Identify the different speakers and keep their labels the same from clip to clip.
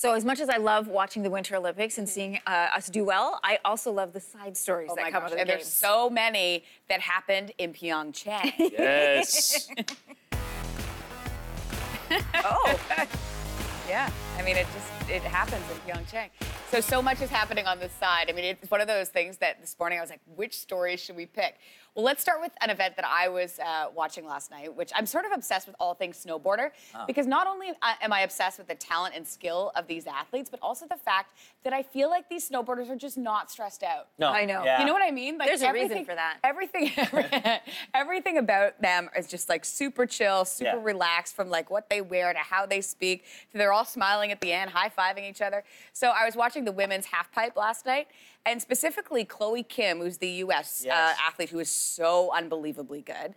Speaker 1: So as much as I love watching the Winter Olympics and seeing us do well, I also love the side stories that come out of the
Speaker 2: and
Speaker 1: games.
Speaker 2: there's so many that happened in Pyeongchang.
Speaker 3: Yes.
Speaker 1: Oh.
Speaker 2: Yeah, I mean, it happens in Pyeongchang. So much is happening on this side. I mean, it's one of those things that this morning I was like, which story should we pick? Well, let's start with an event that I was watching last night, which I'm sort of obsessed with all things snowboarder, because not only am I obsessed with the talent and skill of these athletes, but also the fact that I feel like these snowboarders are just not stressed out.
Speaker 3: No.
Speaker 1: I know.
Speaker 3: Yeah.
Speaker 2: You know what I mean? Like,
Speaker 1: There's a reason for that.
Speaker 2: Everything about them is just like super chill, super relaxed, from like what they wear to how they speak. So they're all smiling at the end, high-fiving each other. So I was watching the women's halfpipe last night, and specifically Chloe Kim, who's the U.S. Athlete who is so unbelievably good.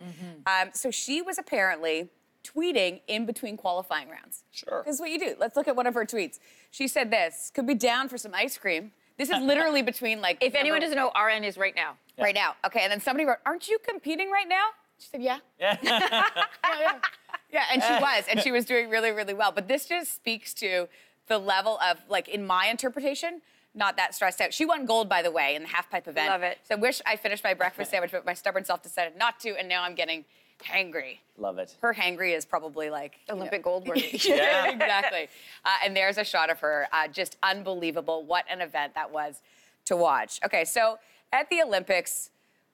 Speaker 2: So she was apparently tweeting in between qualifying rounds.
Speaker 3: Sure.
Speaker 2: This is what you do. Let's look at one of her tweets. She said this, could be down for some ice cream. This is literally between like...
Speaker 1: If anyone doesn't know, RN is right now.
Speaker 2: Right now. Okay, and then somebody wrote, aren't you competing right now? She said, yeah.
Speaker 3: Yeah.
Speaker 2: Yeah, and she was. And she was doing really, really well. But this just speaks to the level of, like, in my interpretation, not that stressed out. She won gold, by the way, in the half-pipe event.
Speaker 1: Love it.
Speaker 2: So I wish I finished my breakfast sandwich, but my stubborn self decided not to, and now I'm getting hangry.
Speaker 3: Love it.
Speaker 2: Her hangry is probably like...
Speaker 1: Olympic gold worthy.
Speaker 2: Yeah, exactly. And there's a shot of her. Just unbelievable. What an event that was to watch. Okay, so at the Olympics,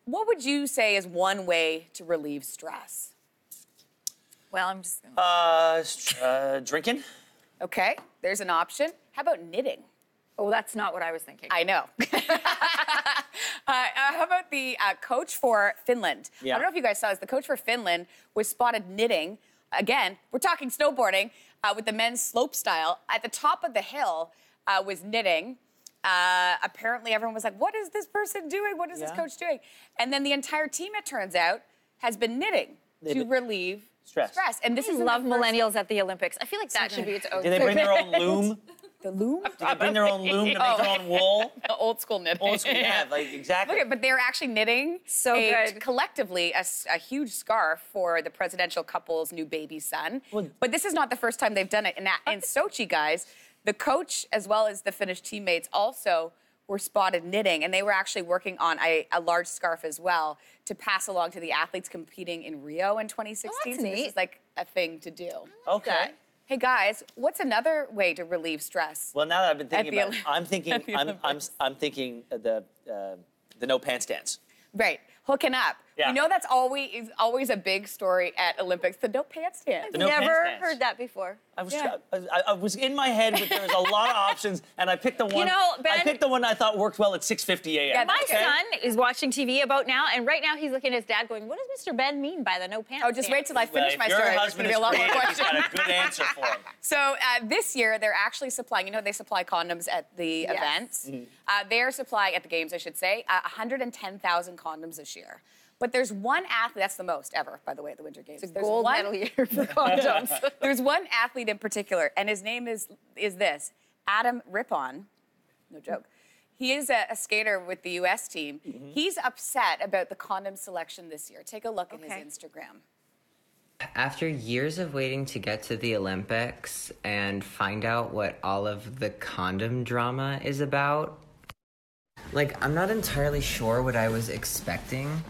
Speaker 2: what would you say is one way to relieve stress?
Speaker 1: Well, I'm just...
Speaker 3: Drinking?
Speaker 2: Okay, there's an option. How about knitting?
Speaker 1: Oh, that's not what I was thinking.
Speaker 2: I know. How about the coach for Finland?
Speaker 3: Yeah.
Speaker 2: I don't know if you guys saw this. The coach for Finland was spotted knitting. Again, we're talking snowboarding with the men's slope style. At the top of the hill was knitting. Apparently, everyone was like, what is this person doing? What is this coach doing? And then the entire team, it turns out, has been knitting to relieve stress. And this is
Speaker 1: love millennials at the Olympics. I feel like that should be its own.
Speaker 3: Do they bring their own loom?
Speaker 2: The loom?
Speaker 3: Do they bring their own loom to make their own wool?
Speaker 2: Old school knitting.
Speaker 3: Old school, yeah, like exactly.
Speaker 2: Look, but they're actually knitting collectively a huge scarf for the presidential couple's new baby son. But this is not the first time they've done it. In Sochi, guys, the coach as well as the Finnish teammates also were spotted knitting, and they were actually working on a large scarf as well to pass along to the athletes competing in Rio in 2016.
Speaker 1: Oh, that's
Speaker 2: so
Speaker 1: neat.
Speaker 2: this is like a thing to do.
Speaker 3: Okay.
Speaker 2: Hey guys, what's another way to relieve stress?
Speaker 3: Well, now that I've been thinking about it, I'm thinking the no pants dance.
Speaker 2: Right, hooking up.
Speaker 3: Yeah.
Speaker 2: You know that's always a big story at Olympics, the no pants dance.
Speaker 3: The no pants
Speaker 1: Never
Speaker 3: dance.
Speaker 1: heard that before.
Speaker 3: I was in my head, but there was a lot of options, and I picked the one.
Speaker 1: You know, Ben,
Speaker 3: I picked the one I thought worked well at 6:50 a.m.
Speaker 1: Yeah, my son is watching TV about now, and right now he's looking at his dad going, what does Mr. Ben mean by the no pants
Speaker 2: Oh, just wait till I finish my
Speaker 3: Your
Speaker 2: story. There's
Speaker 3: husband
Speaker 2: going to
Speaker 3: is
Speaker 2: be a lot more
Speaker 3: creative. He's
Speaker 2: questions.
Speaker 3: got a good answer for him.
Speaker 2: So this year, they're actually supplying, you know, they supply condoms at the events. They're supplying, at the games, I should say, 110,000 condoms this year. But there's one athlete, that's the most ever, by the way, at the Winter Games.
Speaker 1: It's a gold medal year for condoms.
Speaker 2: There's one athlete in particular, and his name is this, Adam Rippon. No joke. He is a skater with the U.S. team. He's upset about the condom selection this year. Take a look at his Instagram.
Speaker 4: After years of waiting to get to the Olympics and find out what all of the condom drama is about, like, I'm not entirely sure what I was expecting.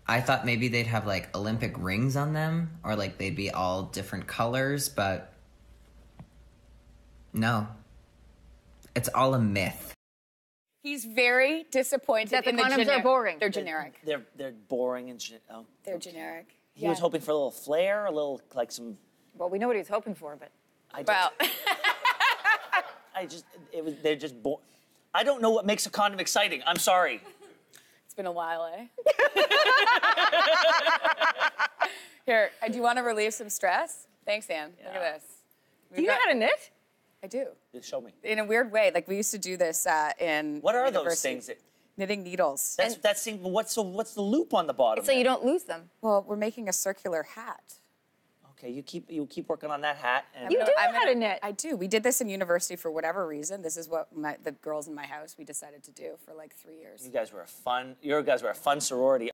Speaker 4: I thought maybe they'd have, like, Olympic rings on them, or, like, they'd be all different colors, but no. It's all a myth.
Speaker 2: He's very disappointed
Speaker 1: that the
Speaker 2: in the
Speaker 1: condoms are boring.
Speaker 2: They're generic.
Speaker 3: They're boring and
Speaker 2: They're generic.
Speaker 3: He was hoping for a little flair, a little, like some...
Speaker 1: Well, we know what he was hoping for, but...
Speaker 3: They're just boring. I don't know what makes a condom exciting. I'm sorry.
Speaker 2: It's been a while, eh? Here, do you want to relieve some stress? Thanks, Anne. Look at this.
Speaker 1: Do you know how to knit?
Speaker 2: I do.
Speaker 3: Show me.
Speaker 2: In a weird way. Like, we used to do this in
Speaker 3: What are
Speaker 2: university.
Speaker 3: those things?
Speaker 2: Knitting needles.
Speaker 3: What's the loop on the bottom?
Speaker 1: So you don't lose them.
Speaker 2: Well, we're making a circular hat.
Speaker 3: Okay, you keep working on that hat. And
Speaker 1: You do know how to knit.
Speaker 2: I do. We did this in university for whatever reason. This is what the girls in my house, we decided to do for like 3 years.
Speaker 3: You guys were a fun sorority.